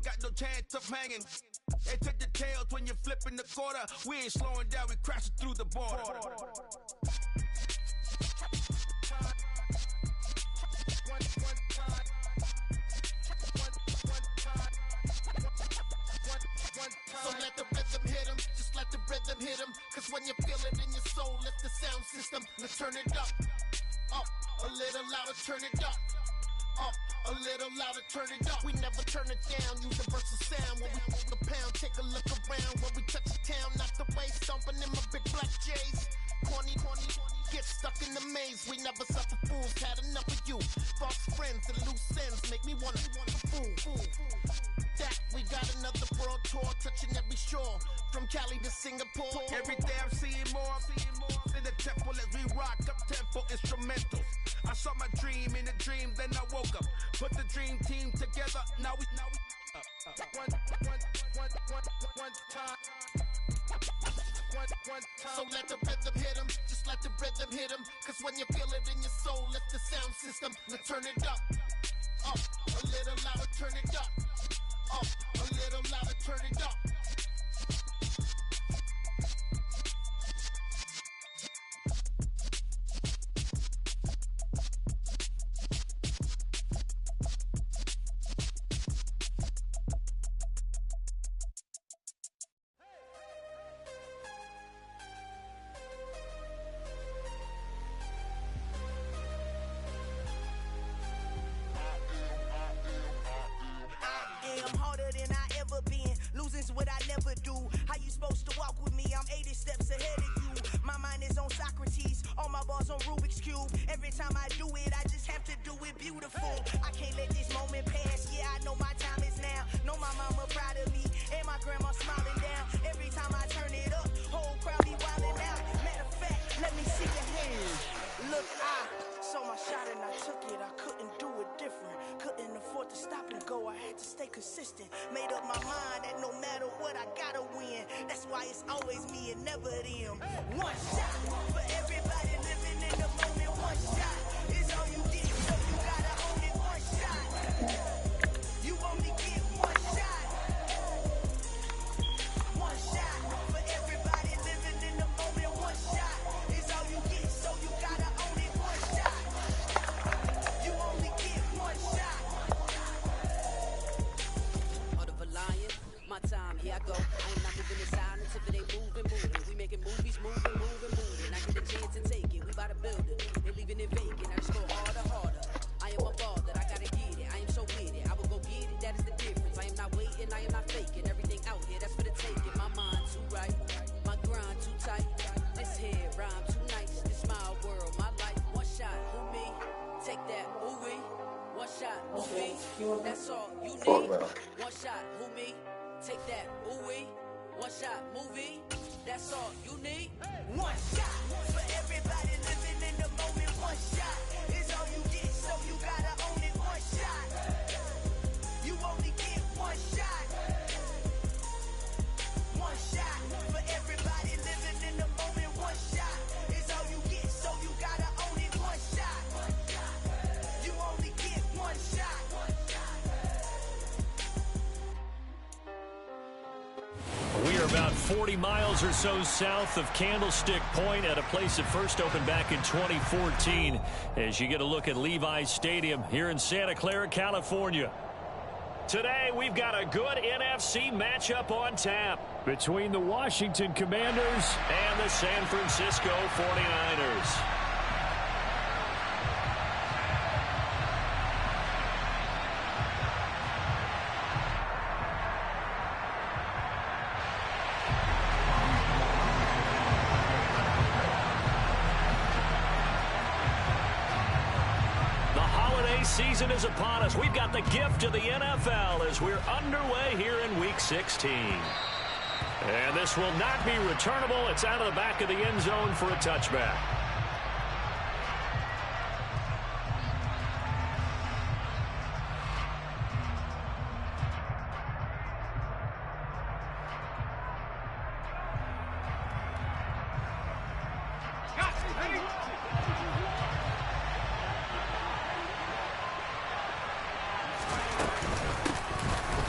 got no chance of hanging. They took the tails when you're flipping the quarter. We ain't slowing down, we crashing through the border. So let the rhythm hit him, just let the rhythm hit him. Cause when you feel it in your soul, lift the sound system. Let's turn it up, a little louder, turn it up. A little louder, turn it up. We never turn it down, universal sound. When we hold the pound, take a look around. When we touch the town, not the way, stomping in my big black J's. Corny, get stuck in the maze. We never suffer fools, had enough of you. False friends and loose ends make me wanna fool. That we got another world tour, touching every shore, from Cali to Singapore. Every day I'm seeing more in the temple as we rock up tempo instrumentals. I saw my dream in a dream, then I woke up. Put the dream team together, now we one time. So let the rhythm hit him, just let the rhythm hit him. Cause when you feel it in your soul, lift the sound system. Let's turn it up, a little louder, turn it up. A little louder, turn it up. Losing's what I never do. How you supposed to walk with me? I'm 80 steps ahead of you. My mind is on Socrates, all my bars on Rubik's Cube. Every time I do it, I just have to do it beautiful. I can't let this moment pass. Yeah, I know my time is now. Know my mama proud of me, and my grandma smiling down. Every time I turn it up, whole crowd be wildin' out. Matter of fact, let me see your hands. Look, I saw my shot and I took it. I couldn't do it different. Couldn't afford to stop and go. I had to stay consistent. Made up my mind that no matter what, I gotta win. That's why it's always me and never them. One shot for everybody living in the moment. One shot is all you get, so you gotta own it. One shot. You only get one shot. One shot for everybody living in the moment. One shot is all you get, so you gotta own it. One shot. You only get one shot. Heart of a lion, my time, here I go. I am not moving in silence if it ain't moving. We making movies, moving. I get a chance to take it, we bout to build it. They leaving it vacant, I just go harder. I am a baller, I gotta get it. I am so with it, I will go get it, that is the difference. I am not waiting, I am not faking. Everything out here, that's for the taking. My mind too right, my grind too tight. This here rhyme too nice, this my world, my life. One shot, who me? Take that, ooh wee. One shot, who me? That's all you need. One shot, who me? Take that, ooh wee. One shot, movie. That's all you need. One shot for everybody living in the moment. One shot is all you get, so you gotta own it. One shot. You only get one shot. One shot for everybody living in the moment. One shot is all you get, so you gotta own it. One shot. You only get one shot. We are about 40 miles or so south of Candlestick Point at a place that first opened back in 2014 as you get a look at Levi's Stadium here in Santa Clara, California. Today, we've got a good NFC matchup on tap between the Washington Commanders and the San Francisco 49ers. Season is upon us. We've got the gift of the NFL as we're underway here in Week 16. And this will not be returnable. It's out of the back of the end zone for a touchback.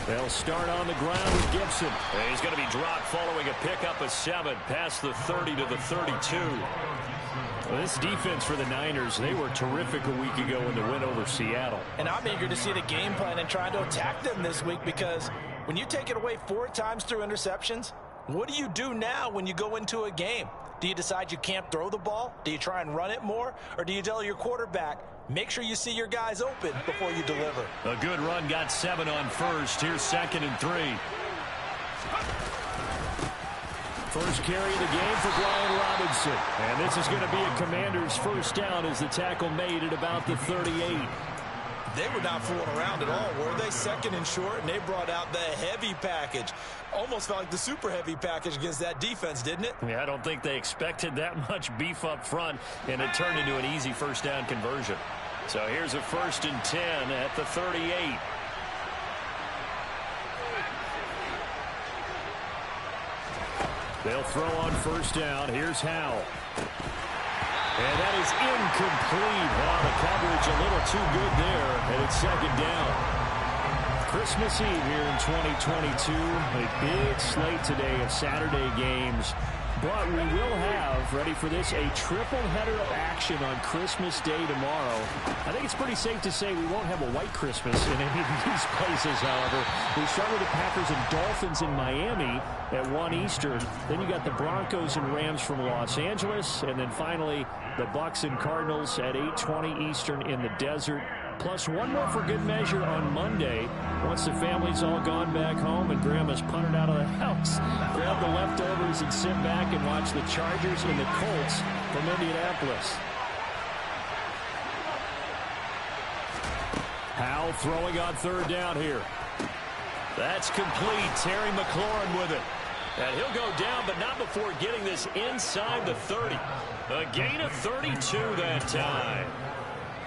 They'll start on the ground with Gibson. And he's going to be dropped following a pickup of 7 past the 30 to the 32. Well, this defense for the Niners, they were terrific a week ago in the win over Seattle. And I'm eager to see the game plan and trying to attack them this week, because when you take it away 4 times through interceptions, what do you do now when you go into a game? Do you decide you can't throw the ball? Do you try and run it more? Or do you tell your quarterback, make sure you see your guys open before you deliver? A good run, got 7 on first. Here's 2nd and 3. First carry of the game for Brian Robinson. And this is going to be a Commanders first down as the tackle made at about the 38. They were not fooling around at all, were they? 2nd and short, and they brought out the heavy package. Almost felt like the super heavy package against that defense, didn't it? Yeah, I don't think they expected that much beef up front, and it turned into an easy first down conversion. So here's a 1st and 10 at the 38. They'll throw on first down. Here's Howell. And that is incomplete. Wow, the coverage a little too good there, and it's 2nd down. Christmas Eve here in 2022. A big slate today of Saturday games. But we will have, ready for this, a triple header of action on Christmas Day tomorrow. I think it's pretty safe to say we won't have a white Christmas in any of these places, however. We start with the Packers and Dolphins in Miami at 1 Eastern. Then you got the Broncos and Rams from Los Angeles. And then finally, the Bucs and Cardinals at 8:20 Eastern in the desert. Plus one more for good measure on Monday. Once the family's all gone back home and Grandma's punted out of the house, grab the leftovers and sit back and watch the Chargers and the Colts from Indianapolis. Howell throwing on 3rd down here. That's complete. Terry McLaurin with it. And he'll go down, but not before getting this inside the 30. A gain of 32 that time.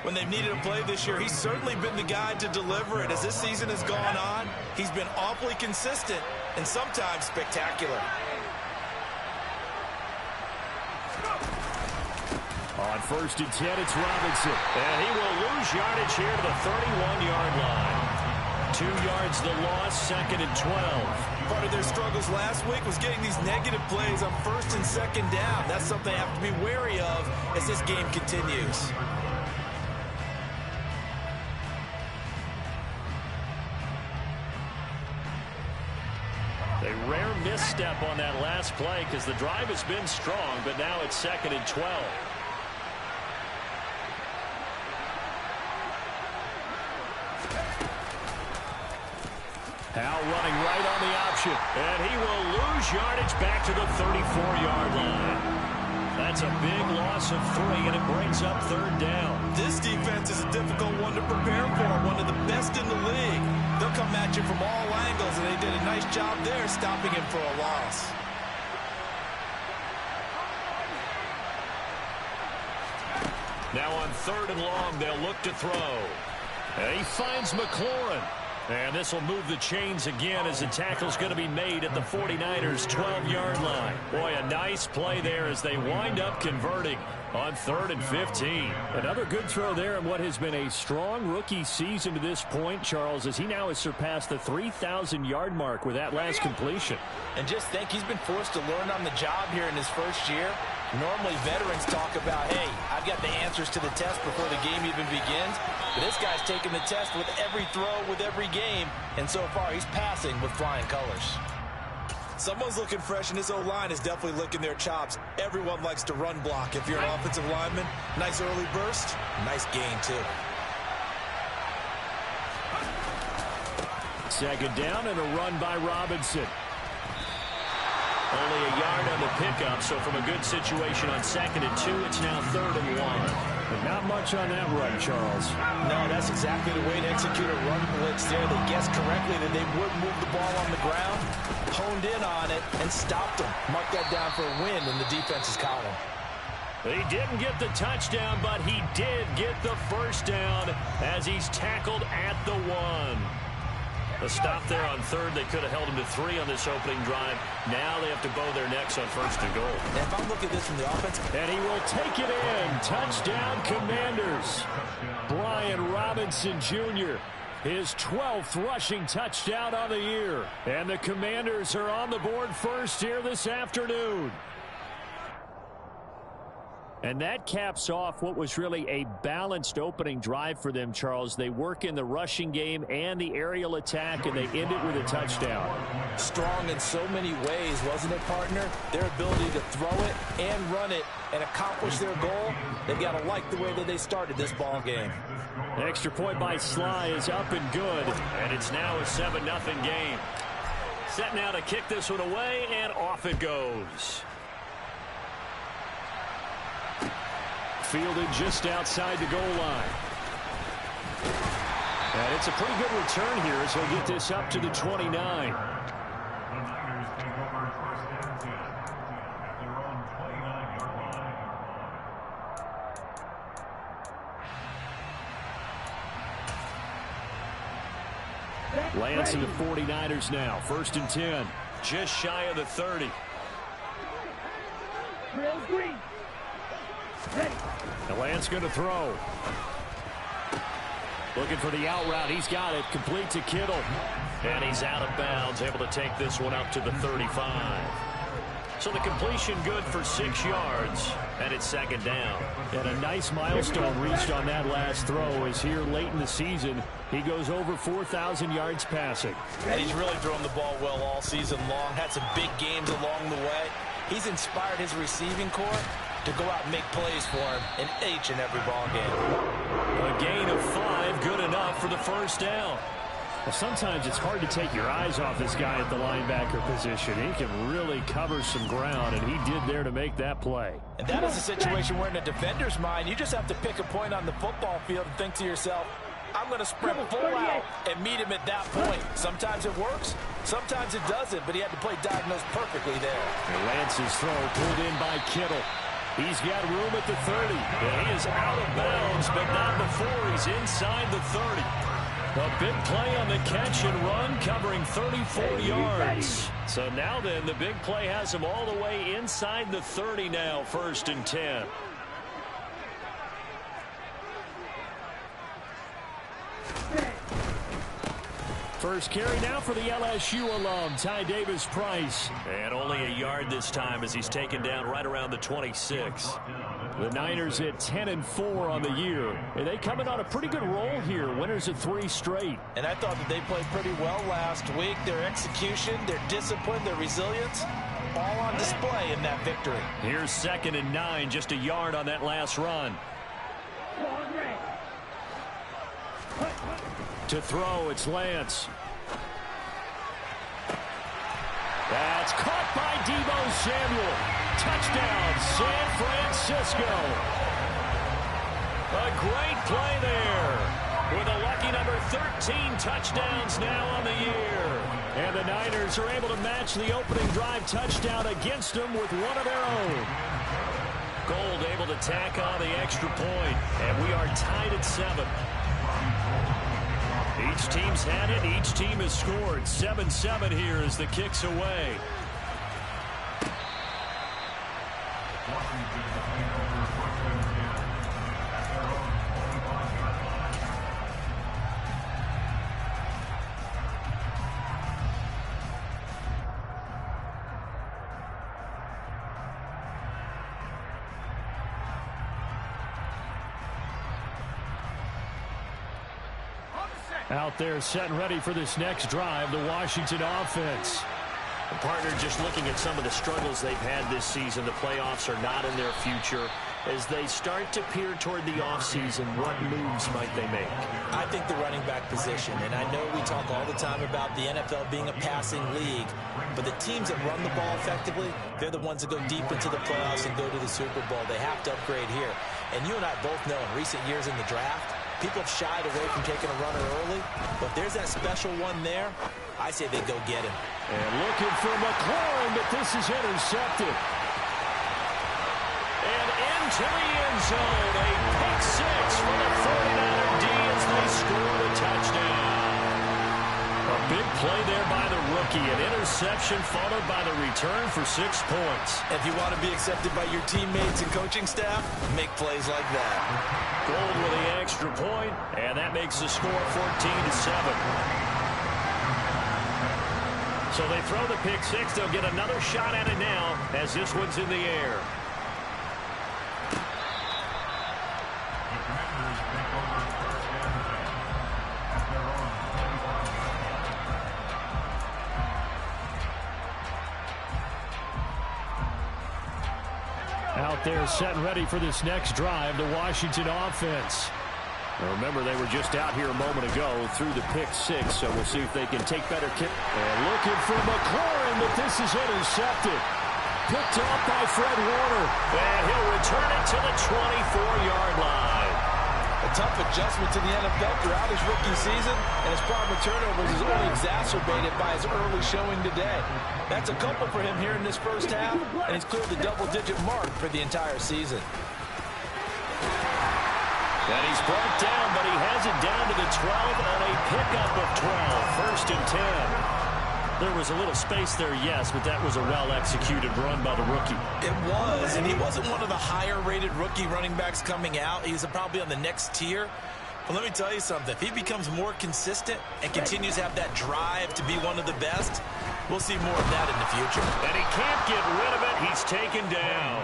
When they've needed a play this year, he's certainly been the guy to deliver it. As this season has gone on, he's been awfully consistent and sometimes spectacular. On 1st and 10, it's Robinson. And he will lose yardage here to the 31-yard line. 2 yards the loss, 2nd and 12. Part of their struggles last week was getting these negative plays on 1st and 2nd down. That's something they have to be wary of as this game continues. A rare misstep on that last play because the drive has been strong, but now it's 2nd and 12. Howell running right on the option, and he will lose yardage back to the 34-yard line. That's a big loss of 3, and it brings up 3rd down. This defense is a difficult one to prepare for, one of the best in the league. They'll come at you from all angles, and they did a nice job there stopping him for a loss. Now on 3rd and long, they'll look to throw. And he finds McLaurin. And this will move the chains again as the tackle's going to be made at the 49ers' 12-yard line. Boy, a nice play there as they wind up converting on 3rd and 15. Another good throw there in what has been a strong rookie season to this point, Charles, as he now has surpassed the 3,000-yard mark with that last completion. And just think, he's been forced to learn on the job here in his first year. Normally, veterans talk about, hey, I've got the answers to the test before the game even begins. But this guy's taking the test with every throw, with every game. And so far, he's passing with flying colors. Someone's looking fresh, and his O-line is definitely licking their chops. Everyone likes to run block. If you're an offensive lineman, nice early burst, nice gain, too. 2nd down and a run by Robinson. Only a yard on the pickup, so from a good situation on 2nd and 2, it's now 3rd and 1. But not much on that run, Charles. No, that's exactly the way to execute a run blitz there. They guessed correctly that they would move the ball on the ground, honed in on it, and stopped them. Mark that down for a win in the defense's column. He didn't get the touchdown, but he did get the first down as he's tackled at the 1. A stop there on 3rd. They could have held him to 3 on this opening drive. Now they have to bow their necks on 1st and goal. And if I'm looking at this from the offense, and he will take it in. Touchdown, Commanders. Brian Robinson Jr. his 12th rushing touchdown on the year. And the Commanders are on the board first here this afternoon. And that caps off what was really a balanced opening drive for them, Charles. They work in the rushing game and the aerial attack, and they end it with a touchdown. Strong in so many ways, wasn't it, partner? Their ability to throw it and run it and accomplish their goal, they've got to like the way that they started this ball game. The extra point by Sly is up and good, and it's now a 7-0 game. Set now to kick this one away, and off it goes. Fielded just outside the goal line. And it's a pretty good return here as he'll get this up to the 29. Lance and the 49ers now. 1st and 10. Just shy of the 30. And Lance going to throw. Looking for the out route. He's got it. Complete to Kittle. And he's out of bounds. Able to take this one up to the 35. So the completion good for 6 yards. And it's 2nd down. And a nice milestone reached on that last throw is here late in the season. He goes over 4,000 yards passing. And he's really thrown the ball well all season long. Had some big games along the way. He's inspired his receiving corps to go out and make plays for him in each and every ball game. A gain of 5, good enough for the 1st down. Well, sometimes it's hard to take your eyes off this guy at the linebacker position. He can really cover some ground, and he did there to make that play. And that is a situation where in a defender's mind, you just have to pick a point on the football field and think to yourself, I'm going to sprint full out and meet him at that point. Sometimes it works, sometimes it doesn't, but he had to play diagnosed perfectly there. And Lance's throw pulled in by Kittle. He's got room at the 30. And he is out of bounds, but not before he's inside the 30. A big play on the catch and run, covering 34 yards. So now then, the big play has him all the way inside the 30 now, 1st and 10. First carry now for the LSU alum, Ty Davis-Price. And only a yard this time as he's taken down right around the 26. The Niners at 10-4 on the year. And they come in on a pretty good roll here. Winners of 3 straight. And I thought that they played pretty well last week. Their execution, their discipline, their resilience, all on display in that victory. Here's 2nd and 9, just a yard on that last run. To throw, it's Lance. That's caught by Deebo Samuel. Touchdown, San Francisco. A great play there. With a lucky number 13 touchdowns now on the year. And the Niners are able to match the opening drive touchdown against them with one of their own. Gold able to tack on the extra point. And we are tied at 7. Each team's had it. Each team has scored. 7-7 here as the kick's away. Out there set and ready for this next drive, the Washington offense. The partner just looking at some of the struggles they've had this season. The playoffs are not in their future. As they start to peer toward the offseason, what moves might they make? I think the running back position, and I know we talk all the time about the NFL being a passing league, but the teams that run the ball effectively, they're the ones that go deep into the playoffs and go to the Super Bowl. They have to upgrade here. And you and I both know in recent years in the draft, people have shied away from taking a runner early, but there's that special one there. I say they go get him. And looking for McLaurin, but this is intercepted. And into the end zone, a pick 6 for the 49er D as they score a touchdown. A Big play there by the rookie. An interception followed by the return for 6 points. If you want to be accepted by your teammates and coaching staff, make plays like that. Gold with the extra point, and that makes the score 14-7. So they throw the pick six. They'll get another shot at it now as this one's in the air. Out there set and ready for this next drive, the Washington offense. Now remember, they were just out here a moment ago through the pick six, so we'll see if they can take better care. And looking for McLaurin, but this is intercepted. Picked off by Fred Warner, and he'll return it to the 24-yard line. A tough adjustment to the NFL throughout his rookie season, and his problem with turnovers is only exacerbated by his early showing today. That's a couple for him here in this first half, and he's cleared the double-digit mark for the entire season. And he's brought down, but he has it down to the 12 on a pickup of 12. First and 10. There was a little space there, yes, but that was a well-executed run by the rookie. It was, and he wasn't one of the higher-rated rookie running backs coming out. He's probably on the next tier. But let me tell you something. If he becomes more consistent and continues to have that drive to be one of the best, we'll see more of that in the future. And he can't get rid of it. He's taken down.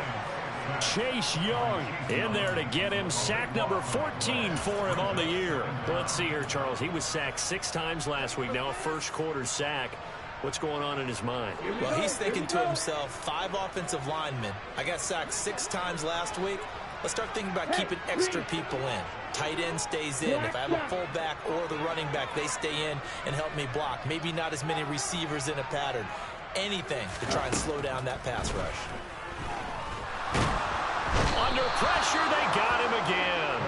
Chase Young in there to get him. Sack number 14 for him on the year. Well, let's see here, Charles. He was sacked 6 times last week. Now a first-quarter sack. What's going on in his mind? Well, he's thinking to himself, 5 offensive linemen. I got sacked 6 times last week. Let's start thinking about keeping extra people in. Tight end stays in. If I have a fullback or the running back, they stay in and help me block. Maybe not as many receivers in a pattern. Anything to try and slow down that pass rush. Under pressure, they got him again.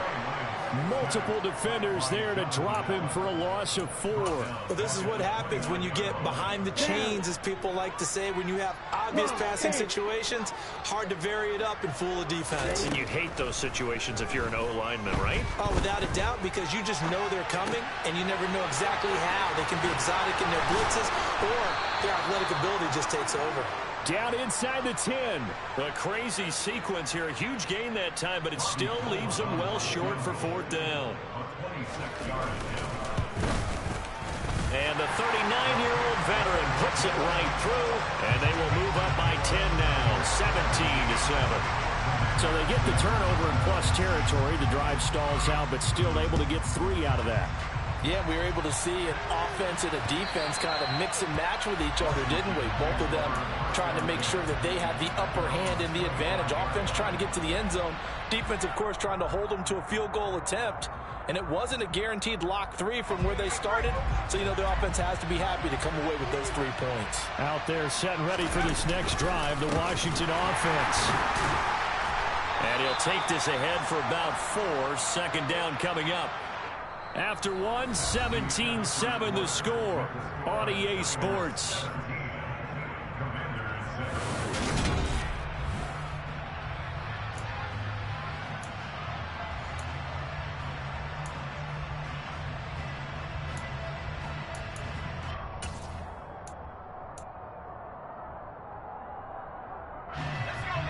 Multiple defenders there to drop him for a loss of 4. Well, this is what happens when you get behind the chains, as people like to say. When you have obvious passing situations, hard to vary it up and fool a defense. And you hate those situations if you're an O-lineman, right? Oh, without a doubt, because you just know they're coming, and you never know exactly how. They can be exotic in their blitzes, or their athletic ability just takes over. Down inside the 10. A crazy sequence here. A huge gain that time, but it still leaves them well short for 4th down. And the 39-year-old veteran puts it right through, and they will move up by 10 now, 17-7. So they get the turnover in plus territory. The drive stalls out, but still able to get 3 out of that. Yeah, we were able to see an offense and a defense kind of mix and match with each other, didn't we? Both of them trying to make sure that they had the upper hand and the advantage. Offense trying to get to the end zone. Defense, of course, trying to hold them to a field goal attempt. And it wasn't a guaranteed lock 3 from where they started. So, you know, the offense has to be happy to come away with those 3 points. Out there set and ready for this next drive, the Washington offense. And he'll take this ahead for about 4. 2nd down coming up. After 1, 17-7 the score on EA Sports.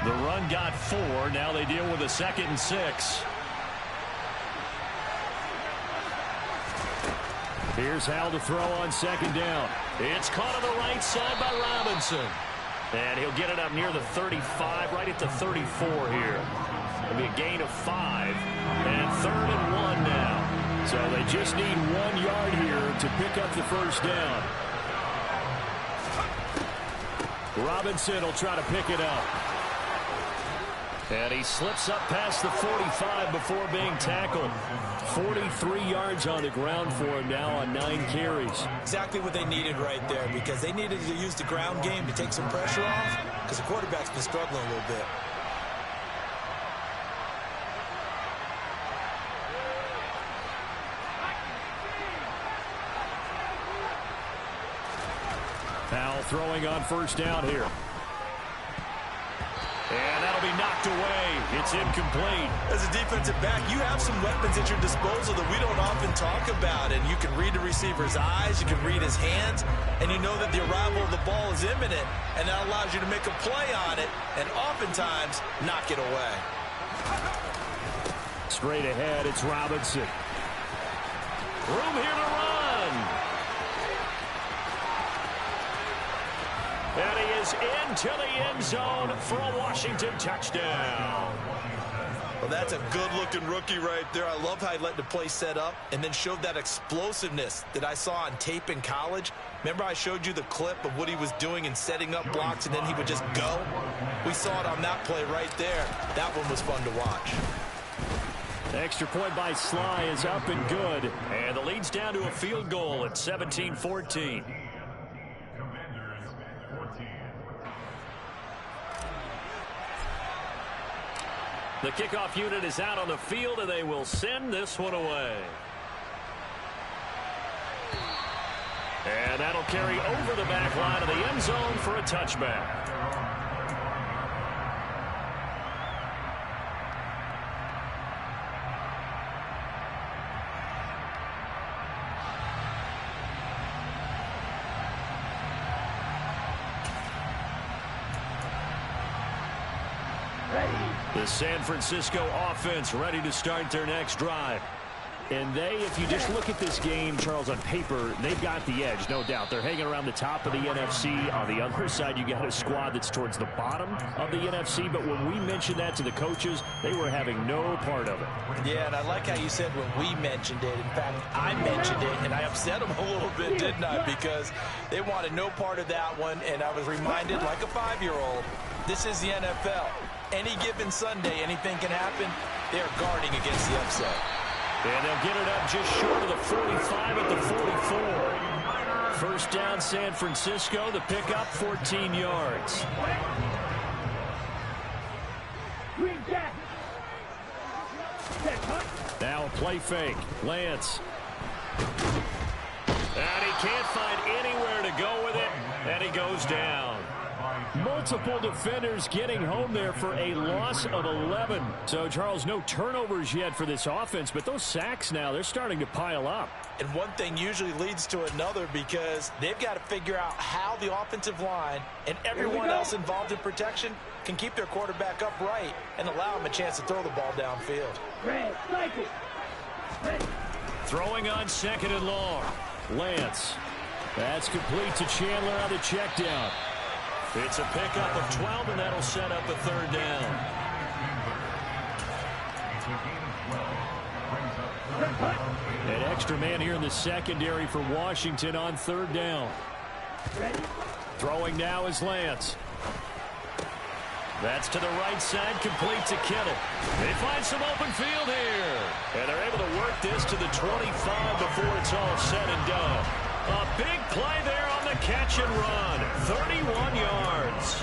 The run got 4. Now they deal with a 2nd and 6. Here's Hal to throw on 2nd down. It's caught on the right side by Robinson. And he'll get it up near the 35, right at the 34 here. It'll be a gain of 5. And 3rd and 1 now. So they just need 1 yard here to pick up the 1st down. Robinson will try to pick it up. And he slips up past the 45 before being tackled. 43 yards on the ground for him now on 9 carries. Exactly what they needed right there, because they needed to use the ground game to take some pressure off, because the quarterback's been struggling a little bit. Powell throwing on 1st down here. And that'll be knocked away. It's incomplete. As a defensive back, you have some weapons at your disposal that we don't often talk about. And you can read the receiver's eyes, you can read his hands, and you know that the arrival of the ball is imminent, and that allows you to make a play on it and oftentimes knock it away. Straight ahead, it's Robinson. Room here to run. And he is into the end zone for a Washington touchdown. Well, that's a good-looking rookie right there. I love how he let the play set up and then showed that explosiveness that I saw on tape in college. Remember I showed you the clip of what he was doing and setting up blocks, and then he would just go? We saw it on that play right there. That one was fun to watch. Extra point by Sly is up and good. And the lead's down to a field goal at 17-14. The kickoff unit is out on the field, and they will send this one away. And that'll carry over the back line of the end zone for a touchback. The San Francisco offense ready to start their next drive. And if you just look at this game, Charles, on paper, they've got the edge, no doubt. They're hanging around the top of the NFC. On the other side, you got a squad that's towards the bottom of the NFC. But when we mentioned that to the coaches, they were having no part of it. Yeah, and I like how you said when we mentioned it. In fact, I mentioned it, and I upset them a little bit, didn't I? Because they wanted no part of that one, and I was reminded, like a 5-year-old, this is the NFL. Any given Sunday, anything can happen. They're guarding against the upset. And they'll get it up just short of the 45 at the 44. First down, San Francisco. The pickup, 14 yards. Now a play fake. Lance. And he can't find anywhere to go with it. And he goes down. Multiple defenders getting home there for a loss of 11. So, Charles, no turnovers yet for this offense, but those sacks now, they're starting to pile up. And one thing usually leads to another because they've got to figure out how the offensive line and everyone else involved in protection can keep their quarterback upright and allow him a chance to throw the ball downfield. Throwing on second and long. Lance. That's complete to Chandler on the check down. It's a pickup of 12, and that'll set up a third down. An extra man here in the secondary for Washington on third down. Throwing now is Lance. That's to the right side, complete to Kittle. They find some open field here. And they're able to work this to the 25 before it's all said and done. A big play there on the catch and run. 31 yards.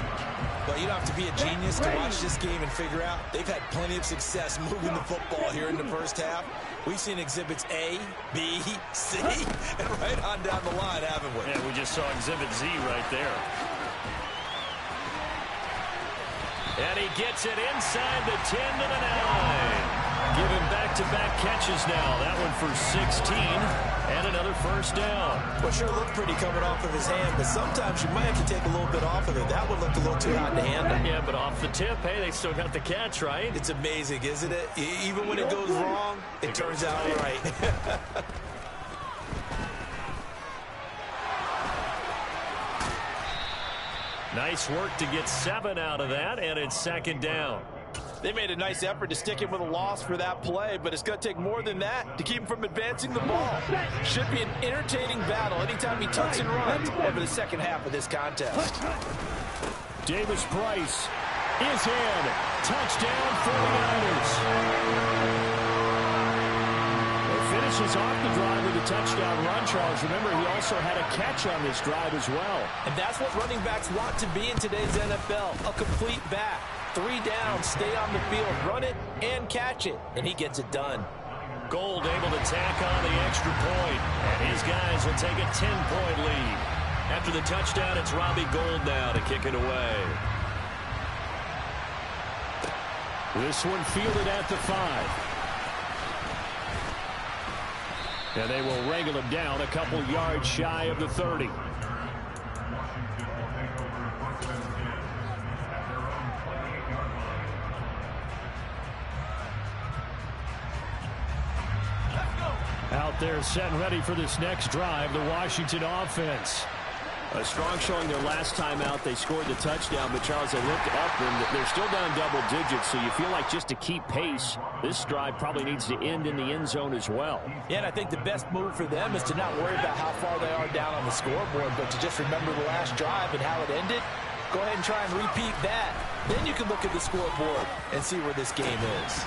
Well, you don't have to be a genius to watch this game and figure out they've had plenty of success moving the football here in the first half. We've seen exhibits A, B, C, and right on down the line, haven't we? Yeah, we just saw exhibit Z right there. And he gets it inside the 10 to the 9. Giving back-to-back catches now. That one for 16 and another first down. Well, sure looked pretty coming off of his hand, but sometimes you might have to take a little bit off of it. That one looked a little too hot to handle. Yeah, but off the tip, hey, they still got the catch, right? It's amazing, isn't it? Even when it goes wrong, it turns out right. Nice work to get 7 out of that, and it's second down. They made a nice effort to stick him with a loss for that play, but it's going to take more than that to keep him from advancing the ball. Should be an entertaining battle anytime he tucks and runs over the second half of this contest. Davis Price is in. Touchdown 49ers. Finishes off the drive with a touchdown run, Charles. Remember, he also had a catch on this drive as well. And that's what running backs want to be in today's NFL, a complete back. 3 down, stay on the field, run it, and catch it. And he gets it done. Gold able to tack on the extra point. And his guys will take a 10-point lead. After the touchdown, it's Robbie Gould now to kick it away. This one fielded at the 5. And they will wrangle him down a couple yards shy of the 30. Out there set and ready for this next drive, the Washington offense. A strong showing their last time out. They scored the touchdown, but Charles, they looked up and they're still down double digits, so you feel like just to keep pace, this drive probably needs to end in the end zone as well. Yeah, and I think the best move for them is to not worry about how far they are down on the scoreboard, but to just remember the last drive and how it ended. Go ahead and try and repeat that. Then you can look at the scoreboard and see where this game is.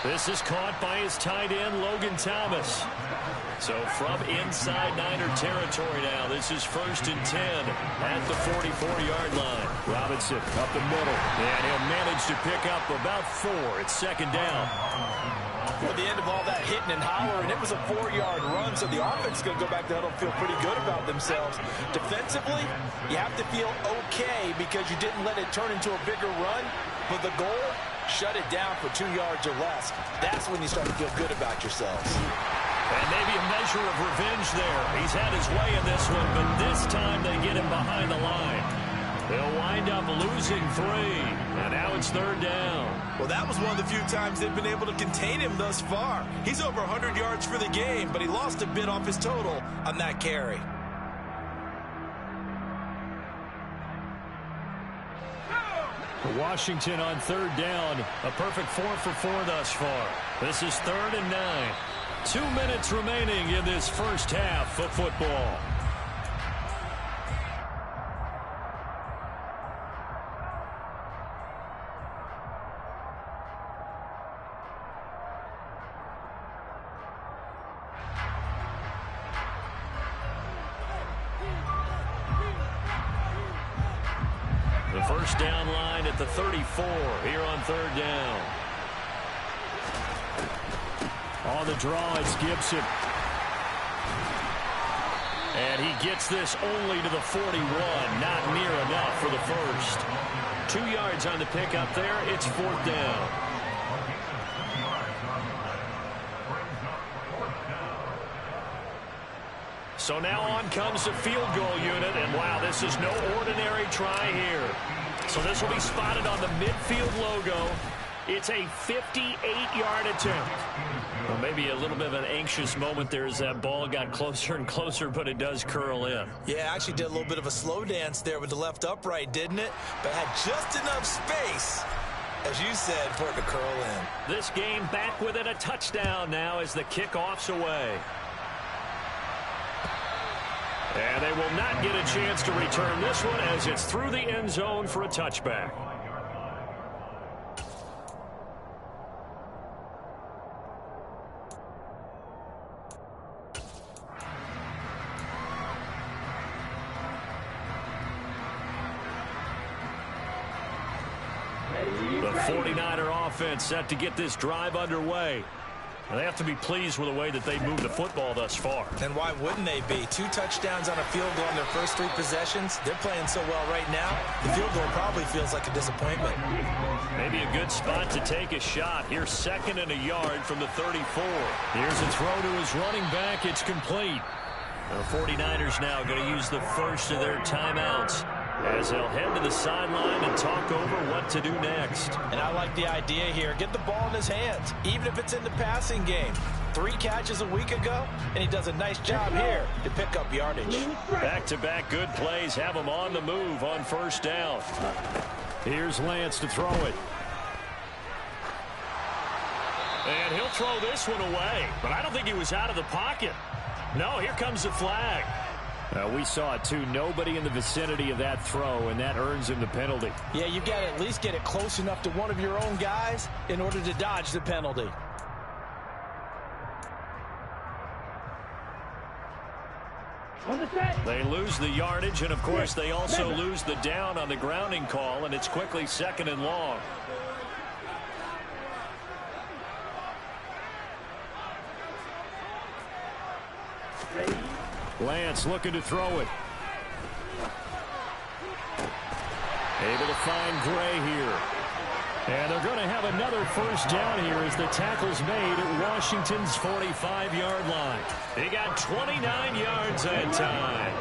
This is caught by his tight end, Logan Thomas. So from inside Niner territory now, this is 1st and 10 at the 44-yard line. Robinson up the middle, and he'll manage to pick up about 4. It's 2nd down. For the end of all that hitting and hollering, it was a 4-yard run, so the offense is going to go back to huddle and feel pretty good about themselves. Defensively, you have to feel okay because you didn't let it turn into a bigger run, but the goal, shut it down for 2 yards or less. That's when you start to feel good about yourselves. And maybe a measure of revenge there. He's had his way in this one, but this time they get him behind the line. They'll wind up losing 3, and now it's 3rd down. Well, that was one of the few times they've been able to contain him thus far. He's over 100 yards for the game, but he lost a bit off his total on that carry. Washington on 3rd down. A perfect 4 for 4 thus far. This is 3rd and 9. 2 minutes remaining in this first half of football. The first down line at the 34 here on 3rd down. On the draw, it's Gibson. And he gets this only to the 41. Not near enough for the first. 2 yards on the pickup there. It's 4th down. So now on comes the field goal unit. And wow, this is no ordinary try here. So this will be spotted on the midfield logo. It's a 58-yard attempt. Well, maybe a little bit of an anxious moment there as that ball got closer and closer, but it does curl in. Yeah, actually did a little bit of a slow dance there with the left upright, didn't it? But had just enough space, as you said, for it to curl in. This game back within a touchdown now as the kickoff's away. And they will not get a chance to return this one as it's through the end zone for a touchback. The 49er offense set to get this drive underway. And they have to be pleased with the way that they moved the football thus far. And why wouldn't they be? 2 touchdowns on a field goal in their first 3 possessions. They're playing so well right now, the field goal probably feels like a disappointment. Maybe a good spot to take a shot. Here's 2nd and a yard from the 34. Here's a throw to his running back. It's complete. The 49ers now going to use the first of their timeouts as they'll head to the sideline and talk over what to do next. And I like the idea here. Get the ball in his hands, even if it's in the passing game. 3 catches a week ago, and he does a nice job here to pick up yardage. Back-to-back good plays have him on the move on 1st down. Here's Lance to throw it. And he'll throw this one away, but I don't think he was out of the pocket. No, here comes the flag. We saw it too. Nobody in the vicinity of that throw, and that earns him the penalty. Yeah, you've got to at least get it close enough to one of your own guys in order to dodge the penalty. They lose the yardage, and of course they also lose the down on the grounding call, and it's quickly 2nd and long. Lance looking to throw it. Able to find Gray here. And they're going to have another first down here as the tackle's made at Washington's 45-yard line. He got 29 yards that time.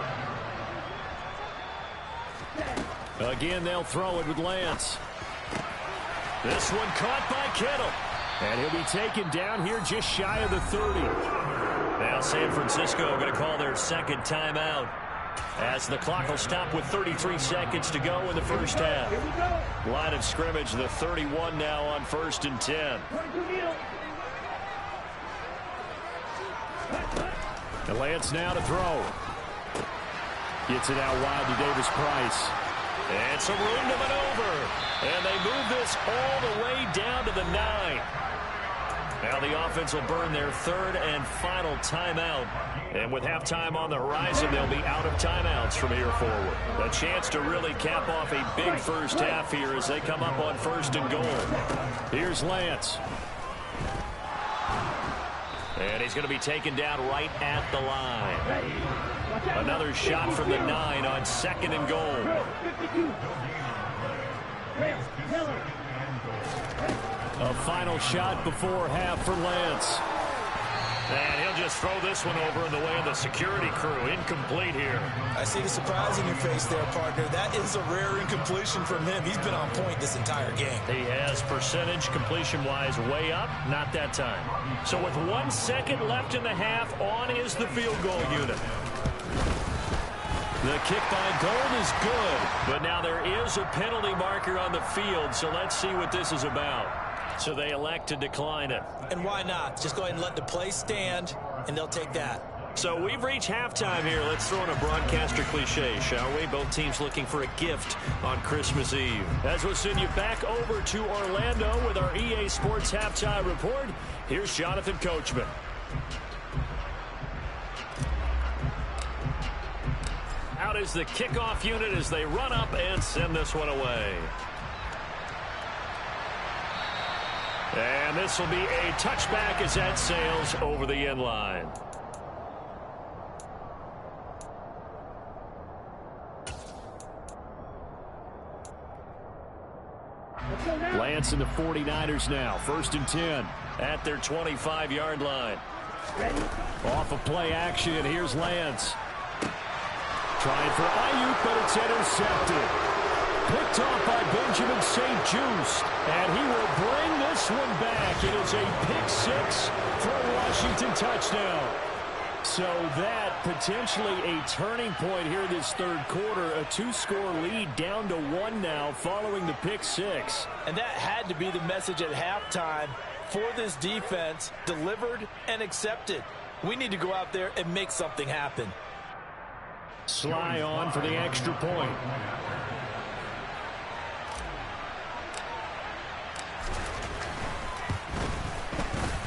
Again, they'll throw it with Lance. This one caught by Kittle. And he'll be taken down here just shy of the 30. Now San Francisco going to call their second timeout, as the clock will stop with 33 seconds to go in the first half. Line of scrimmage, the 31 now on 1st and 10. And Lance now to throw. Gets it out wide to Davis Price. And some room to maneuver. And they move this all the way down to the 9. Now the offense will burn their third and final timeout. And with halftime on the horizon, they'll be out of timeouts from here forward. A chance to really cap off a big first half here as they come up on 1st and goal. Here's Lance. And he's going to be taken down right at the line. Another shot from the 9 on 2nd and goal. A final shot before half for Lance. And he'll just throw this one over in the way of the security crew. Incomplete here. I see the surprise in your face there, partner. That is a rare incompletion from him. He's been on point this entire game. He has percentage completion-wise way up. Not that time. So with 1 second left in the half, on is the field goal unit. The kick by Gold is good, but now there is a penalty marker on the field, so let's see what this is about. So they elect to decline it. And why not? Just go ahead and let the play stand, and they'll take that. So we've reached halftime here. Let's throw in a broadcaster cliche, shall we? Both teams looking for a gift on Christmas Eve. As we'll send you back over to Orlando with our EA Sports Halftime Report, here's Jonathan Coachman. Out is the kickoff unit as they run up and send this one away. And this will be a touchback as that sails over the end line. Lance and the 49ers now. 1st and 10 at their 25-yard line. Off of play action. Here's Lance. Trying for Ayuk, but it's intercepted. Picked off by Benjamin St-Juste, and he will bring this one back. It is a pick 6 for a Washington touchdown. So that potentially a turning point here this third quarter. A 2-score lead down to 1 now following the pick 6. And that had to be the message at halftime for this defense. Delivered and accepted. We need to go out there and make something happen. Sly on for the extra point.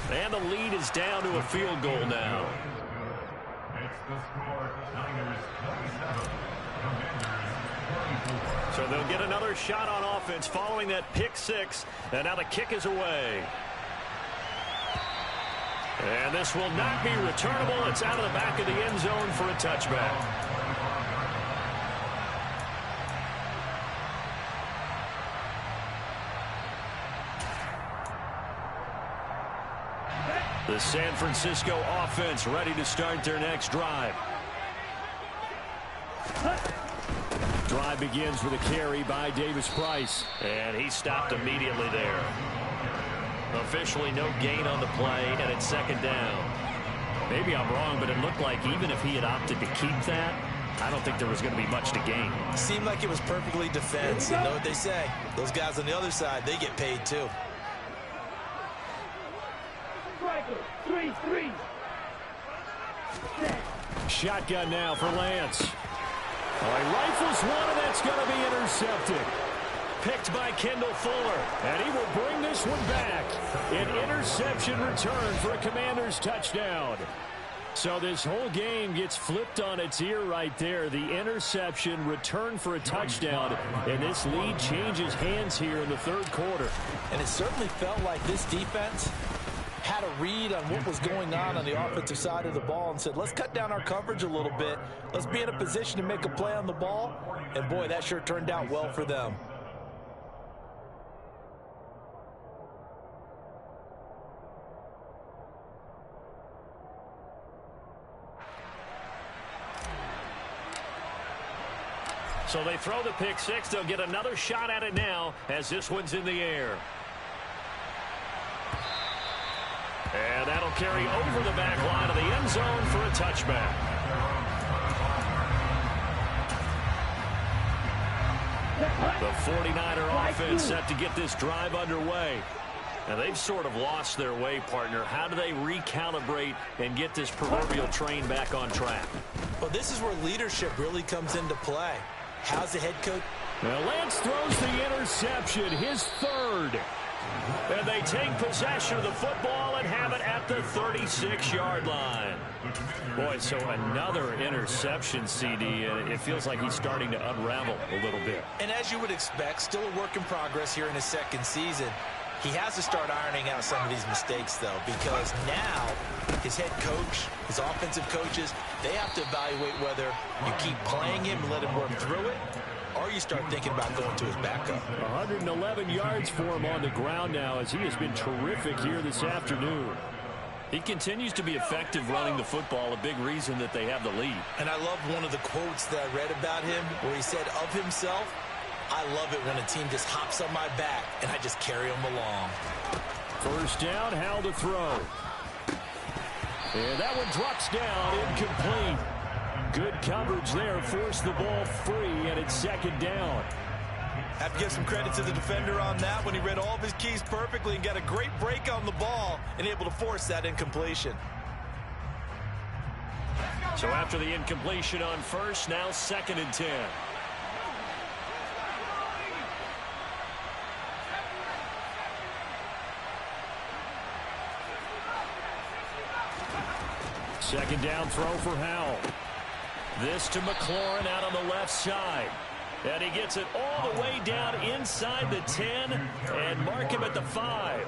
And the lead is down to a field goal now. So they'll get another shot on offense following that pick 6. And now the kick is away. And this will not be returnable. It's out of the back of the end zone for a touchback. The San Francisco offense ready to start their next drive. Drive begins with a carry by Davis Price. And he stopped immediately there. Officially no gain on the play, and it's 2nd down. Maybe I'm wrong, but it looked like even if he had opted to keep that, I don't think there was going to be much to gain. Seemed like it was perfectly defense. You know what they say. Those guys on the other side, they get paid too. 3-3. Shotgun now for Lance. Oh, he rifles one, and that's going to be intercepted. Picked by Kendall Fuller, and he will bring this one back. An interception return for a Commanders touchdown. So this whole game gets flipped on its ear right there. The interception return for a touchdown, and this lead changes hands here in the third quarter. And it certainly felt like this defense had a read on what was going on the offensive side of the ball and said, let's cut down our coverage a little bit. Let's be in a position to make a play on the ball. And boy, that sure turned out well for them. So they throw the pick six. They'll get another shot at it now as this one's in the air. And that'll carry over the back line of the end zone for a touchback. The 49er offense set to get this drive underway. Now, they've sort of lost their way, partner. How do they recalibrate and get this proverbial train back on track? Well, this is where leadership really comes into play. How's the head coach? Now, Lance throws the interception, his third. And they take possession of the football and have it at the 36-yard line. Boy, so another interception, CD, and it feels like he's starting to unravel a little bit. And as you would expect, still a work in progress here in his second season. He has to start ironing out some of these mistakes, though, because now his head coach, his offensive coaches, they have to evaluate whether you keep playing him and let him work through it, or you start thinking about going to his backup. 111 yards for him on the ground now as he has been terrific here this afternoon. He continues to be effective running the football, a big reason that they have the lead. And I love one of the quotes that I read about him where he said of himself, "I love it when a team just hops on my back and I just carry them along." First down, Howell to throw. And that one drops down, incomplete. Good coverage there, forced the ball free, and it's second down. Have to give some credit to the defender on that when he read all of his keys perfectly and got a great break on the ball and able to force that incompletion. So after the incompletion on first, now 2nd and 10. Second down throw for Howell. This to McLaurin out on the left side. And he gets it all the way down inside the 10 and mark him at the 5.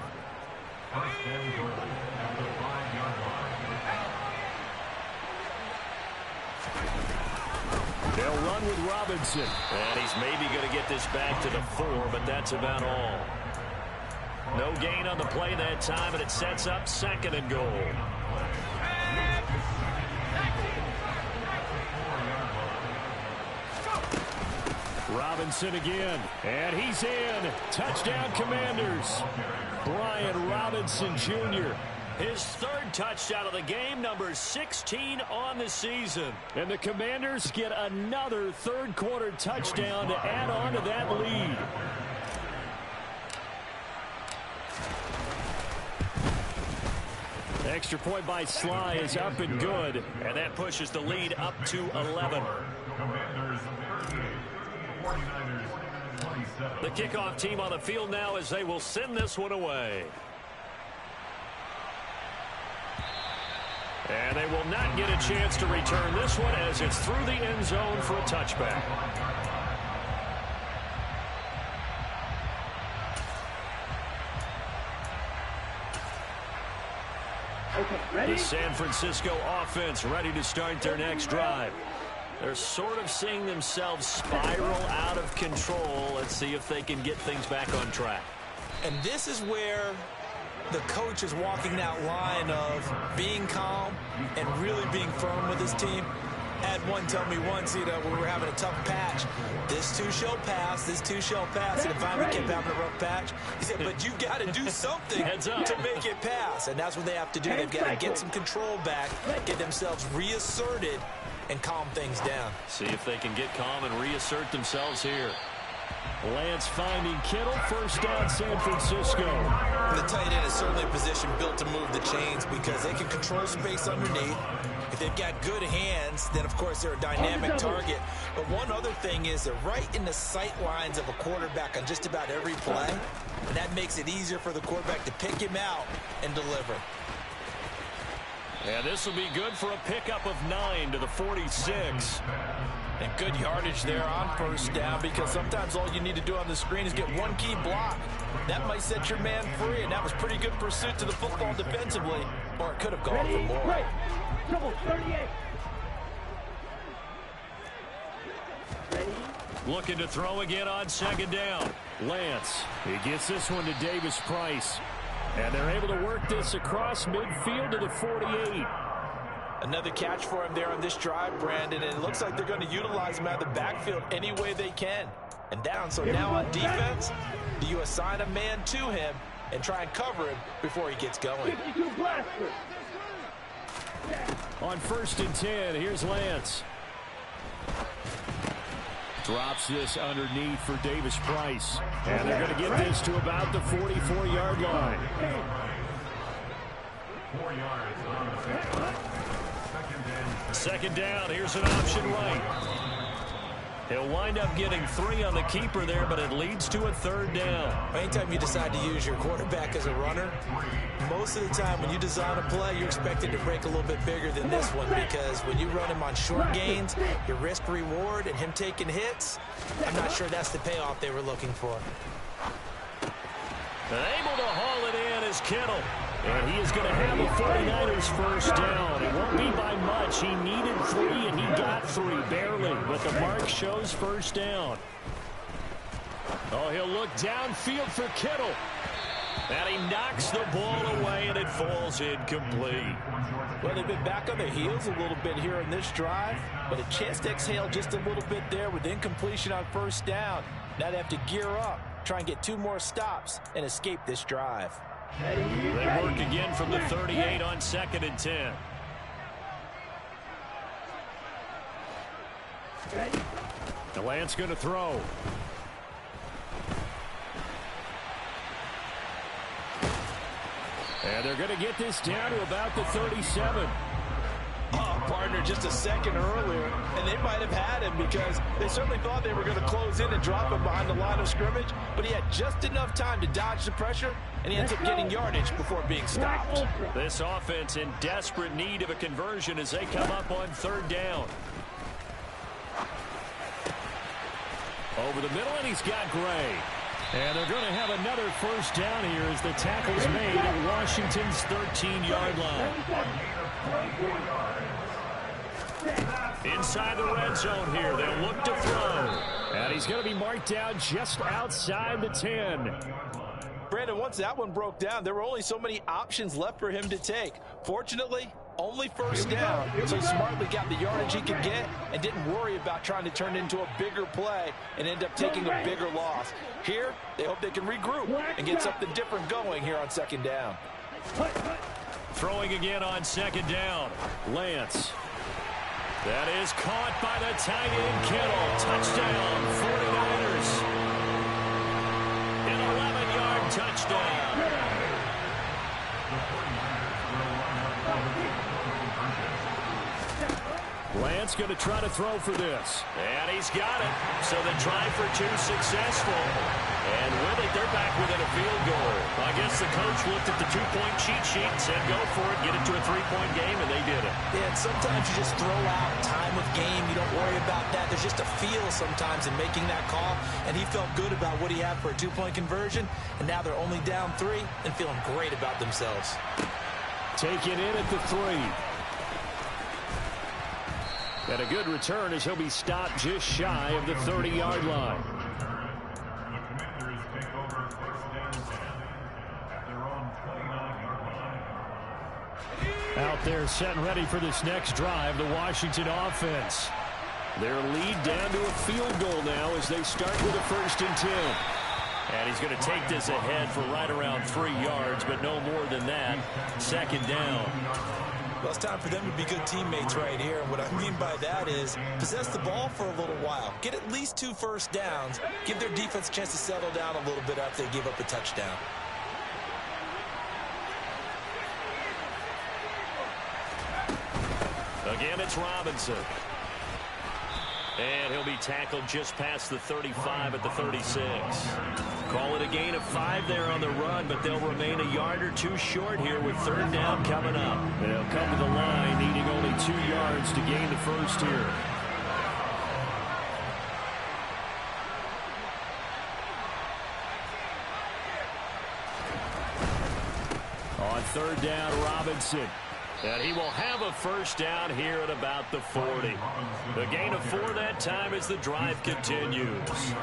They'll run with Robinson. And he's maybe going to get this back to the 4, but that's about all. No gain on the play that time, and it sets up 2nd and goal. Robinson again, and he's in. Touchdown, Commanders. Brian Robinson Jr. His 3rd touchdown of the game, number 16 on the season. And the Commanders get another third-quarter touchdown to add on to that lead. Extra point by Sly is up and good. And that pushes the lead up to 11. The kickoff team on the field now as they will send this one away. And they will not get a chance to return this one as it's through the end zone for a touchback. The San Francisco offense ready to start their next drive. They're sort of seeing themselves spiral out of control. Let's see if they can get things back on track. And this is where the coach is walking that line of being calm and really being firm with his team. I had one tell me once, when we were having a tough patch, this too shall pass, this too shall pass. And if I kept having a rough patch, he said, but you got to do something to make it pass. And that's what they have to do. They've got to get some control back, get themselves reasserted, and calm things down. See if they can get calm and reassert themselves here. Lance finding Kittle, first down San Francisco. The tight end is certainly a position built to move the chains because they can control space underneath. If they've got good hands, then of course they're a dynamic target. But one other thing is they're right in the sight lines of a quarterback on just about every play. And that makes it easier for the quarterback to pick him out and deliver. And this will be good for a pickup of 9 to the 46. And good yardage there on first down because sometimes all you need to do on the screen is get one key block. That might set your man free, and that was pretty good pursuit to the football defensively, or it could have gone for more. Looking to throw again on 2nd down. Lance, he gets this one to Davis Price. And they're able to work this across midfield to the 48. Another catch for him there on this drive, Brandon, and it looks like they're going to utilize him out of the backfield any way they can. And down, so now on defense, do you assign a man to him and try and cover him before he gets going? On 1st and 10, here's Lance. Drops this underneath for Davis Price. And they're going to get this to about the 44-yard line. 4 yards on the 2nd down, here's an option right. He'll wind up getting 3 on the keeper there, but it leads to a 3rd down. Anytime you decide to use your quarterback as a runner, most of the time when you design a play, you're expected to break a little bit bigger than this one, because when you run him on short gains, your risk reward and him taking hits, I'm not sure that's the payoff they were looking for. Able to haul it in is Kittle. And he is going to have a 49ers 1st down. It won't be by much. He needed 3, and he got 3, barely. But the mark shows 1st down. Oh, he'll look downfield for Kittle. And he knocks the ball away, and it falls incomplete. Well, they've been back on their heels a little bit here in this drive, but a chance to exhale just a little bit there with incompletion on 1st down. Now they have to gear up, try and get 2 more stops, and escape this drive. They work again from the 38 on 2nd and 10. Lance going to throw. And they're going to get this down to about the 37. Oh, partner, just a second earlier, and they might have had him because they certainly thought they were going to close in and drop him behind the line of scrimmage, but he had just enough time to dodge the pressure, and he ends up getting yardage before being stopped. This offense in desperate need of a conversion as they come up on 3rd down. Over the middle, and he's got Gray. And they're going to have another 1st down here as the tackle's made at Washington's 13-yard line. Inside the red zone here, they'll look to throw. And he's going to be marked down just outside the 10. Brandon, once that one broke down, there were only so many options left for him to take. Fortunately, only 1st down, so he smartly got the yardage he could get and didn't worry about trying to turn it into a bigger play and end up taking a bigger loss. Here, they hope they can regroup and get something different going here on 2nd down. Throwing again on 2nd down. Lance. That is caught by the tight end Kittle. Touchdown, 49ers. An 11-yard touchdown. Lance going to try to throw for this. And he's got it. So the try for 2 successful. And with it, they're back within a field goal. I guess the coach looked at the 2-point cheat sheet and said, go for it, get it to a 3-point game, and they did it. Yeah, and sometimes you just throw out time of game. You don't worry about that. There's just a feel sometimes in making that call, and he felt good about what he had for a 2-point conversion, and now they're only down 3 and feeling great about themselves. Taken in at the 3. And a good return as he'll be stopped just shy of the 30-yard line. Out there set and ready for this next drive, the Washington offense. Their lead down to a field goal now as they start with a 1st and 10. And he's going to take this ahead for right around 3 yards, but no more than that. 2nd down. Well, it's time for them to be good teammates right here. And what I mean by that is possess the ball for a little while. Get at least 2 1st downs. Give their defense a chance to settle down a little bit after they give up a touchdown. Again, it's Robinson. And he'll be tackled just past the 35 at the 36. Call it a gain of 5 there on the run, but they'll remain a yard or 2 short here with 3rd down coming up. They'll come to the line needing only 2 yards to gain the 1st here. On 3rd down, Robinson. And he will have a 1st down here at about the 40. A gain of 4 that time as the drive continues.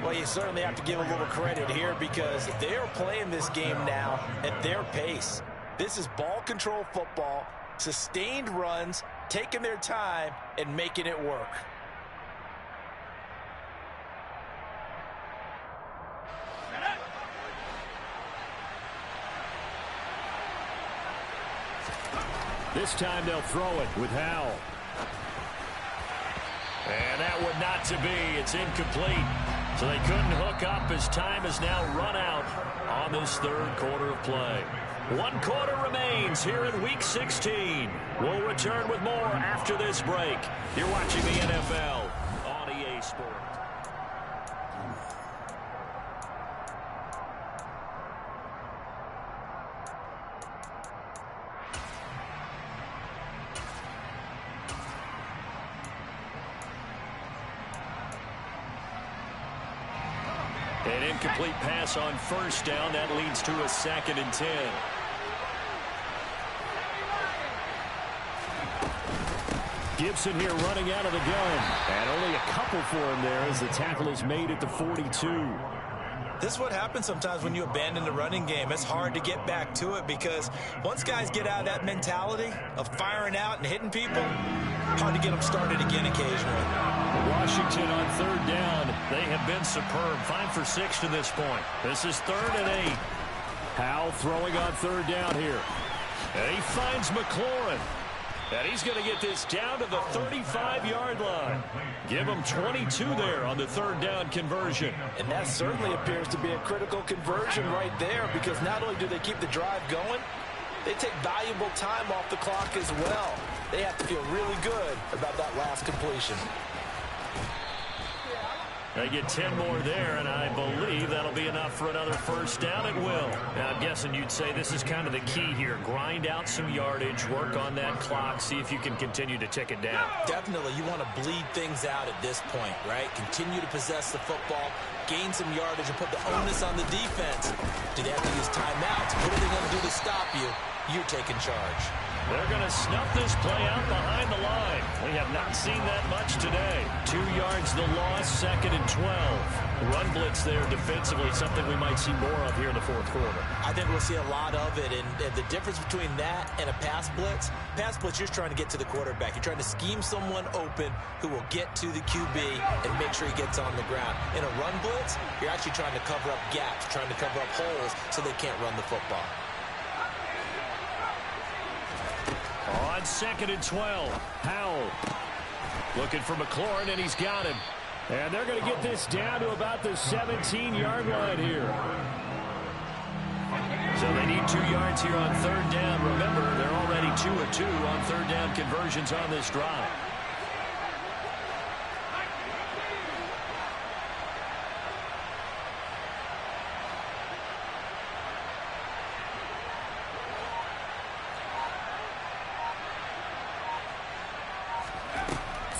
Well, you certainly have to give a little credit here because they are playing this game now at their pace. This is ball control football. Sustained runs, taking their time, and making it work. This time they'll throw it with Howell. And that would not to be. It's incomplete. So they couldn't hook up as time has now run out on this third quarter of play. 1 quarter remains here in Week 16. We'll return with more after this break. You're watching the NFL on EA Sports. An incomplete pass on first down. That leads to a 2nd and 10. Gibson here running out of the gun. And only a couple for him there as the tackle is made at the 42. This is what happens sometimes when you abandon the running game. It's hard to get back to it because once guys get out of that mentality of firing out and hitting people, hard to get them started again occasionally. Washington on 3rd down. They have been superb. 5 for 6 to this point. This is 3rd and 8. Howell throwing on 3rd down here. And he finds McLaurin. And he's going to get this down to the 35-yard line. Give him 22 there on the 3rd down conversion. And that certainly appears to be a critical conversion right there because not only do they keep the drive going, they take valuable time off the clock as well. They have to feel really good about that last completion. They get 10 more there, and I believe that'll be enough for another first down. It will. Now, I'm guessing you'd say this is kind of the key here. Grind out some yardage, work on that clock, see if you can continue to tick it down. Definitely. You want to bleed things out at this point, right? Continue to possess the football, gain some yardage, and put the onus on the defense. Do they have to use timeouts? What are they going to do to stop you? You're taking charge. They're going to snuff this play out behind the line. We have not seen that much today. 2 yards the loss, 2nd and 12. Run blitz there defensively, something we might see more of here in the 4th quarter. I think we'll see a lot of it, and the difference between that and a pass blitz, you're trying to get to the quarterback. You're trying to scheme someone open who will get to the QB and make sure he gets on the ground. In a run blitz, you're actually trying to cover up gaps, trying to cover up holes so they can't run the football. On 2nd and 12, Howell looking for McLaurin, and he's got him. And they're going to get this down to about the 17-yard line here. So they need 2 yards here on 3rd down. Remember, they're already 2 of 2 on 3rd down conversions on this drive.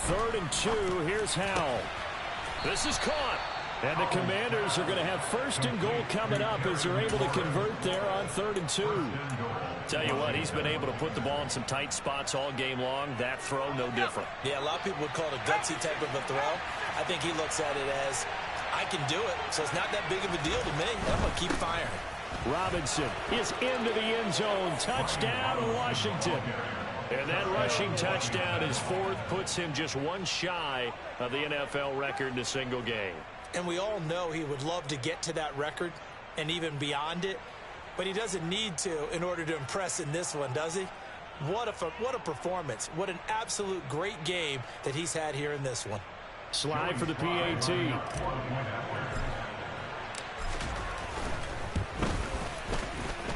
Third and 2, here's Howell. This is caught. And the Commanders are going to have 1st and goal coming up as they're able to convert there on 3rd and 2. Tell you what, he's been able to put the ball in some tight spots all game long. That throw, no different. Yeah, a lot of people would call it a gutsy type of a throw. I think he looks at it as, I can do it, so it's not that big of a deal to me. I'm going to keep firing. Robinson is into the end zone. Touchdown, Washington. And that rushing touchdown is 4th, puts him just 1 shy of the NFL record in a single game. And we all know he would love to get to that record and even beyond it, but he doesn't need to in order to impress in this one, does he? What a performance. What an absolute great game that he's had here in this one. Slide for the PAT.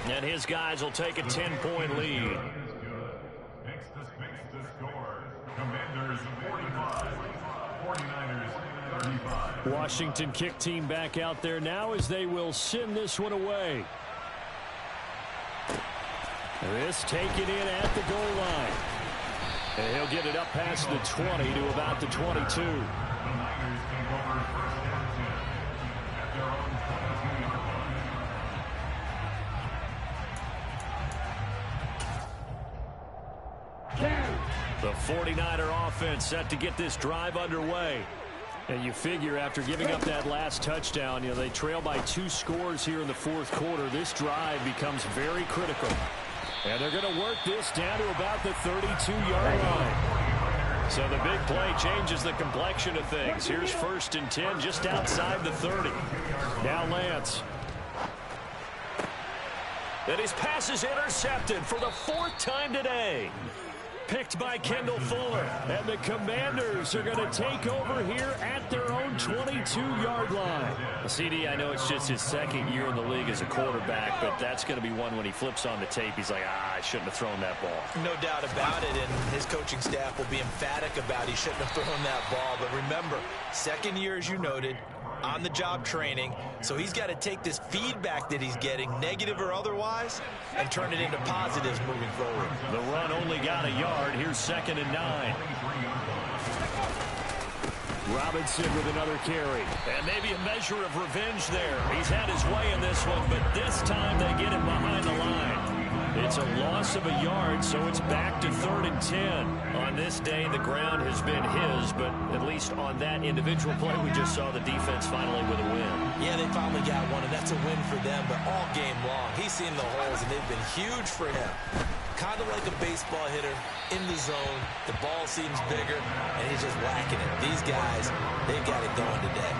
And his guys will take a 10-point lead. Commanders 45, 49ers 35. Washington kick team back out there now as they will send this one away. This taken in at the goal line. And he'll get it up past the 20 to about the 22. The Niners take over 1st and 10 at their own 22-yard line. The 49er offense set to get this drive underway. And you figure after giving up that last touchdown, they trail by 2 scores here in the 4th quarter. This drive becomes very critical. And they're going to work this down to about the 32-yard line. So the big play changes the complexion of things. Here's 1st and 10 just outside the 30. Now Lance. And his pass is intercepted for the 4th time today. Picked by Kendall Fuller. And the Commanders are going to take over here at their own 22-yard line. CD, I know it's just his 2nd year in the league as a quarterback, but that's going to be one when he flips on the tape. He's like, I shouldn't have thrown that ball. No doubt about it, and his coaching staff will be emphatic about he shouldn't have thrown that ball. But remember, 2nd year, as you noted, on-the-job training, so he's got to take this feedback that he's getting, negative or otherwise, and turn it into positives moving forward. The run only got a yard. Here's 2nd and 9. Robinson with another carry. And maybe a measure of revenge there. He's had his way in this one, but this time they get him behind the line. It's a loss of a yard, so it's back to 3rd and 10. On this day, the ground has been his, but at least on that individual play, we just saw the defense finally with a win. Yeah, they finally got one, and that's a win for them, but all game long, he's seen the holes, and they've been huge for him. Kind of like a baseball hitter in the zone. The ball seems bigger, and he's just whacking it. These guys, they've got it going today.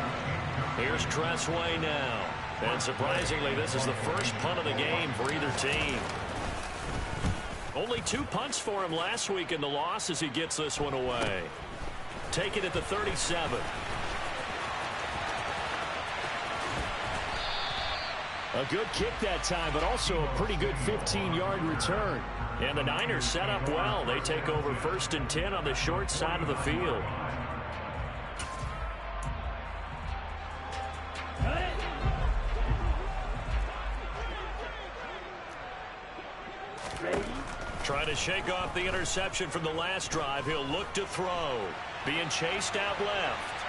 Here's Tressway now. And surprisingly, this is the first punt of the game for either team. Only 2 punts for him last week in the loss as he gets this one away. Take it at the 37. A good kick that time, but also a pretty good 15-yard return. And the Niners set up well. They take over 1st and 10 on the short side of the field. Trying to shake off the interception from the last drive. He'll look to throw. Being chased out left.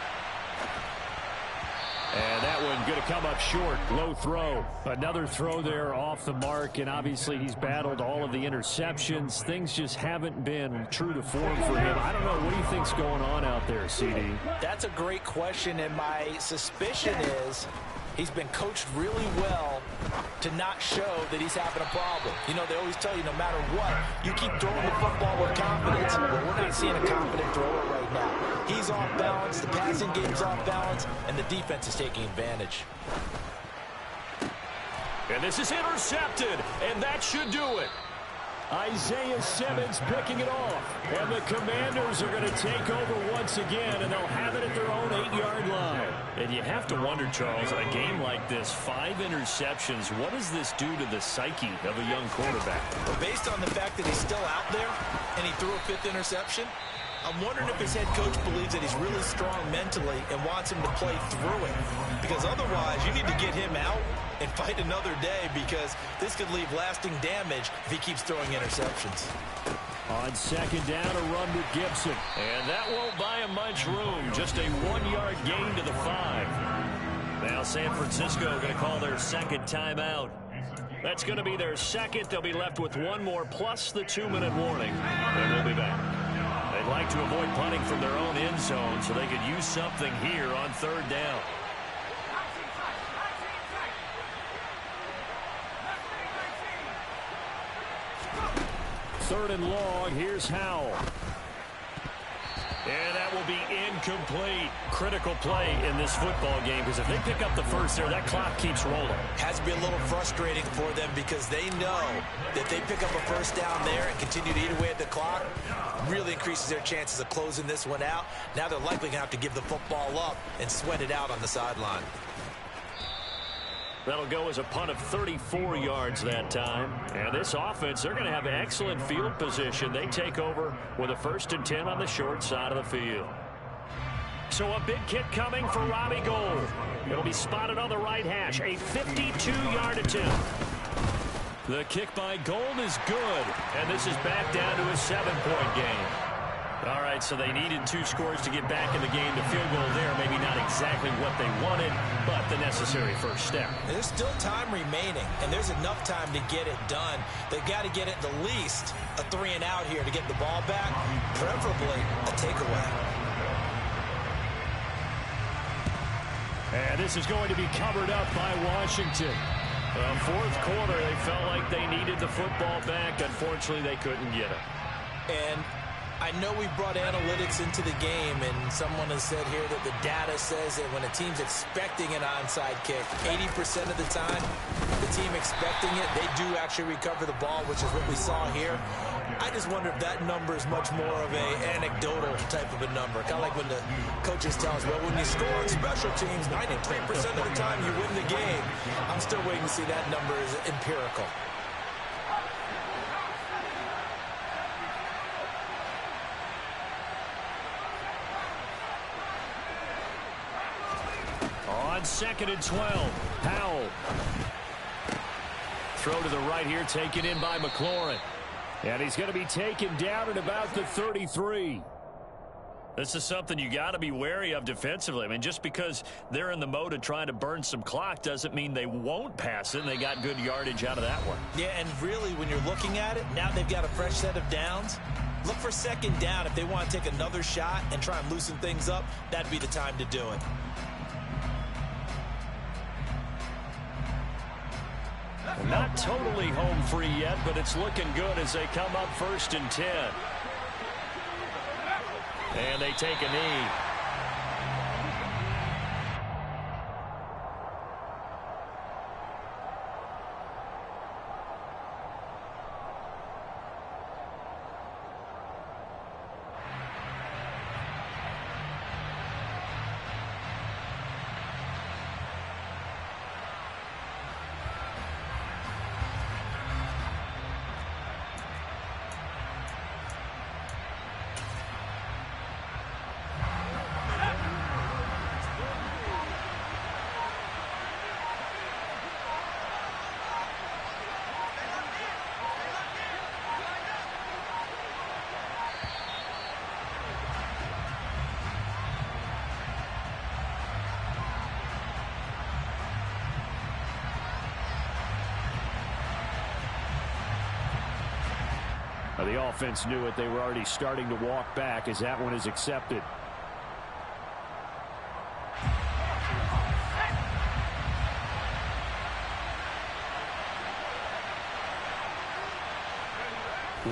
And that one going to come up short. Low throw. Another throw there off the mark. And obviously he's battled all of the interceptions. Things just haven't been true to form for him. I don't know. What do you think's going on out there, CD? That's a great question. And my suspicion is he's been coached really well to not show that he's having a problem. You know, they always tell you no matter what, you keep throwing the football with confidence. Well, we're not seeing a confident thrower right now. He's off balance, the passing game's off balance, and the defense is taking advantage. And this is intercepted, and that should do it. Isaiah Simmons picking it off. And the Commanders are going to take over once again, and they'll have it at their own 8-yard line. And you have to wonder, Charles, a game like this, 5 interceptions, what does this do to the psyche of a young quarterback? Well, based on the fact that he's still out there and he threw a 5th interception, I'm wondering if his head coach believes that he's really strong mentally and wants him to play through it. Because otherwise, you need to get him out and fight another day, because this could leave lasting damage if he keeps throwing interceptions. On 2nd down, a run with Gibson. And that won't buy him much room. Just a 1-yard gain to the 5. Now San Francisco going to call their 2nd timeout. That's going to be their 2nd. They'll be left with 1 more plus the 2-minute warning. And we'll be back. They'd like to avoid punting from their own end zone so they could use something here on 3rd down. Third and long. Here's Howell. And that will be incomplete. Critical play in this football game, because if they pick up the first there, that clock keeps rolling. Has to be a little frustrating for them, because they know that they pick up a first down there and continue to eat away at the clock, really increases their chances of closing this one out. Now they're likely going to have to give the football up and sweat it out on the sideline. That'll go as a punt of 34 yards that time. And this offense, they're going to have excellent field position. They take over with a 1st and 10 on the short side of the field. So a big kick coming for Robbie Gould. It'll be spotted on the right hash. A 52-yard attempt. The kick by Gould is good. And this is back down to a 7-point game. All right, so they needed 2 scores to get back in the game. The field goal there, maybe not exactly what they wanted, but the necessary first step. There's still time remaining, and there's enough time to get it done. They've got to get it the least a 3-and-out here to get the ball back, preferably a takeaway. And this is going to be covered up by Washington. Well, fourth quarter, they felt like they needed the football back. Unfortunately, they couldn't get it. And I know we brought analytics into the game, and someone has said here that the data says that when a team's expecting an onside kick, 80% of the time, the team expecting it, they do actually recover the ball, which is what we saw here. I just wonder if that number is much more of an anecdotal type of a number. Kind of like when the coaches tell us, well, when you score on special teams, 93% of the time you win the game. I'm still waiting to see that number is empirical. On 2nd and 12, Powell. Throw to the right here, taken in by McLaurin. And he's going to be taken down at about the 33. This is something you got to be wary of defensively. I mean, just because they're in the mode of trying to burn some clock doesn't mean they won't pass it, and they got good yardage out of that one. Yeah, and really, when you're looking at it, now they've got a fresh set of downs. Look for 2nd down. If they want to take another shot and try and loosen things up, that'd be the time to do it. Not totally home free yet, but it's looking good as they come up 1st and 10. And they take a knee. The offense knew it. They were already starting to walk back as that one is accepted.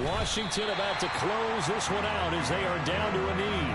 Washington about to close this one out as they are down to a knee.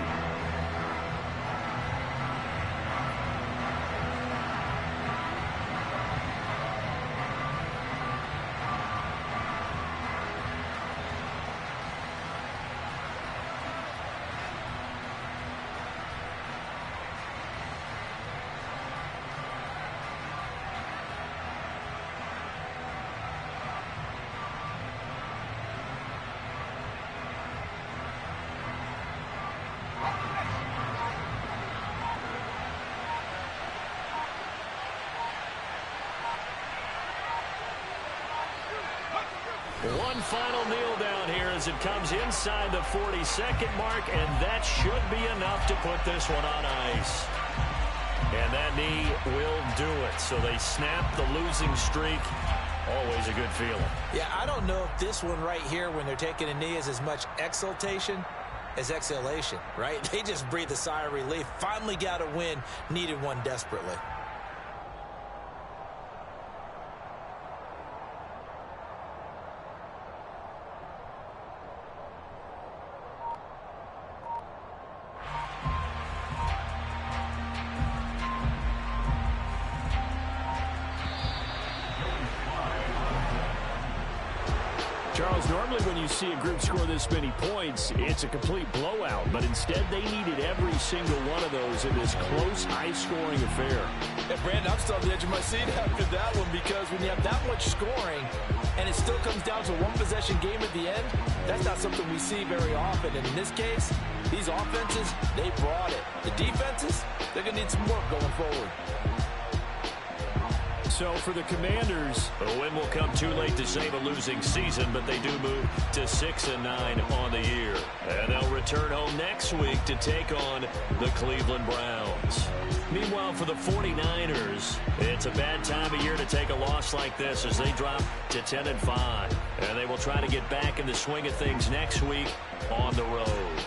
One final kneel down here as it comes inside the 40-second mark, and that should be enough to put this one on ice. And that knee will do it. So they snap the losing streak. Always a good feeling. Yeah, I don't know if this one right here when they're taking a knee is as much exultation as exhalation, right? They just breathe a sigh of relief. Finally got a win. Needed one desperately. Charles, normally when you see a group score this many points, it's a complete blowout. But instead, they needed every single one of those in this close, high-scoring affair. Yeah, Brandon, I'm still on the edge of my seat after that one because when you have that much scoring and it still comes down to a one-possession game at the end, that's not something we see very often. And in this case, these offenses, they brought it. The defenses, they're going to need some work going forward. So for the Commanders, a win will come too late to save a losing season, but they do move to 6-9 on the year. And they'll return home next week to take on the Cleveland Browns. Meanwhile, for the 49ers, it's a bad time of year to take a loss like this as they drop to 10-5. And they will try to get back in the swing of things next week on the road.